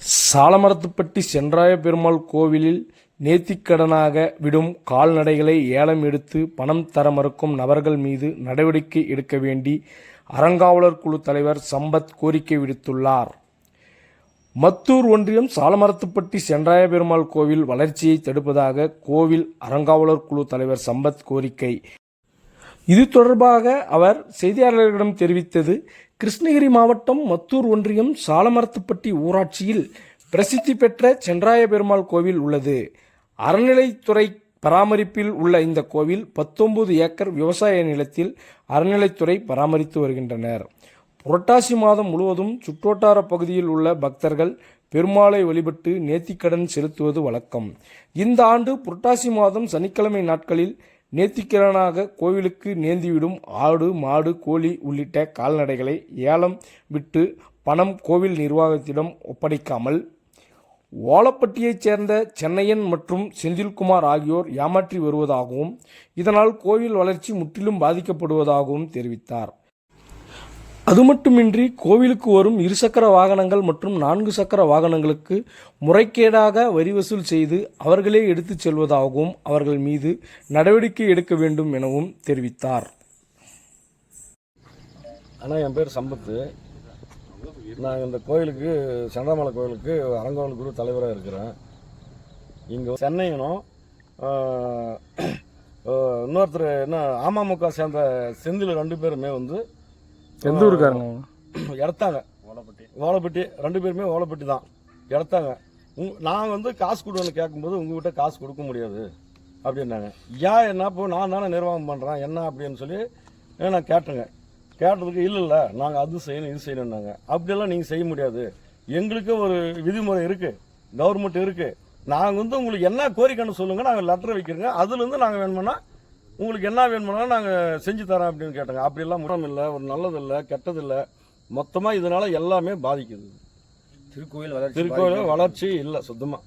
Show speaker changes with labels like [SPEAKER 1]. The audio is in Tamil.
[SPEAKER 1] சாலமரத்துப்பட்டி சென்றாய பெருமாள் கோவிலில் நேர்த்திக்கடனாக விடும் கால்நடைகளை ஏலம் எடுத்து பணம் தர மறுக்கும் நபர்கள் மீது நடவடிக்கை எடுக்க வேண்டி அறங்காவலர் குழு தலைவர் சம்பத் கோரிக்கை விடுத்துள்ளார். மத்தூர் ஒன்றியம் சாலமரத்துப்பட்டி சென்றாய பெருமாள் கோவில் வளர்ச்சியை தடுப்பதாக கோவில் அறங்காவலர் குழு தலைவர் சம்பத் கோரிக்கை. இது தொடர்பாக அவர் செய்தியாளர்களிடம் தெரிவித்தது. கிருஷ்ணகிரி மாவட்டம் மத்தூர் ஒன்றியம் சாலமரத்துப்பட்டி ஊராட்சியில் பிரசித்தி பெற்ற சென்றாய பெருமாள் கோவில் உள்ளது. அறநிலைத்துறை பராமரிப்பில் உள்ள இந்த கோவில் 19 ஏக்கர் விவசாய நிலத்தில் அறநிலைத்துறை பராமரித்து வருகின்றனர். புரட்டாசி மாதம் முழுவதும் சுற்றுவட்டார பகுதியில் உள்ள பக்தர்கள் பெருமாளை வழிபட்டு நேர்த்திக்கடன் செலுத்துவது வழக்கம். இந்த ஆண்டு புரட்டாசி மாதம் சனிக்கிழமை நாட்களில் நேர்த்திக்கடனாக கோவிலுக்கு நேர்ந்திவிடும் ஆடு, மாடு, கோழி உள்ளிட்ட கால்நடைகளை ஏலம் விட்டு பணம் கோவில் நிர்வாகத்திடம் ஒப்படைக்காமல் ஓலப்பட்டியைச் சேர்ந்த சென்னையன் மற்றும் செந்தில்குமார் ஆகியோர் ஏமாற்றி வருவதாகவும் இதனால் கோவில் வளர்ச்சி முற்றிலும் பாதிக்கப்படுவதாகவும் தெரிவித்தார். அது மட்டுமின்றி கோவிலுக்கு வரும் 2 சக்கர வாகனங்கள் மற்றும் 4 சக்கர வாகனங்களுக்கு முறைகேடாக வரி வசூல் செய்து அவர்களே எடுத்துச் செல்வதாகவும் அவர்கள் மீது நடவடிக்கை எடுக்க வேண்டும் எனவும் தெரிவித்தார்.
[SPEAKER 2] ஆனால் என் பேர் சம்பத்து. நான் இந்த கோயிலுக்கு சென்றாமலை கோயிலுக்கு அறங்காவலர் குழு தலைவராக இருக்கிறேன். இங்கே சென்னையனும் இன்னொருத்தர் என்ன அமமுக சேர்ந்த செந்தில் 2 பேருமே வந்து
[SPEAKER 1] எந்த ஊருக்காரங்க
[SPEAKER 2] இடத்தாங்க. ஓலப்பட்டி 2 பேருமே ஓலப்பட்டி தான் இடத்தாங்க. நான் வந்து காசு கொடுன்னு கேட்கும்போது உங்ககிட்ட காசு கொடுக்க முடியாது அப்படின்னாங்க. ஏன் என்ன இப்போ நான் தானே நிர்வாகம் பண்ணுறேன் என்ன அப்படின்னு சொல்லி நான் கேட்டேங்க. கேட்டதுக்கு இல்லை நாங்கள் அது செய்யணும் இது செய்யணுன்னாங்க. அப்படியெல்லாம் நீங்கள் செய்ய முடியாது, எங்களுக்கு ஒரு விதிமுறை இருக்குது, கவர்மெண்ட் இருக்குது. நாங்கள் வந்து உங்களுக்கு என்ன கோரிக்கைன்னு சொல்லுங்கள், நாங்கள் லெட்டர் வைக்கிறோங்க, அதுலேருந்து நாங்கள் வேணுமுன்னா உங்களுக்கு என்ன வேணுமுன்னா நாங்கள் செஞ்சு தரோம் அப்படின்னு கேட்டாங்க. அப்படியெல்லாம் முறம் இல்லை, ஒரு நல்லதில்லை, கெட்டதில்லை, மொத்தமாக இதனால் எல்லாமே பாதிக்குது. திருக்கோயில் வளர்ச்சி இல்லை சுத்தமாக.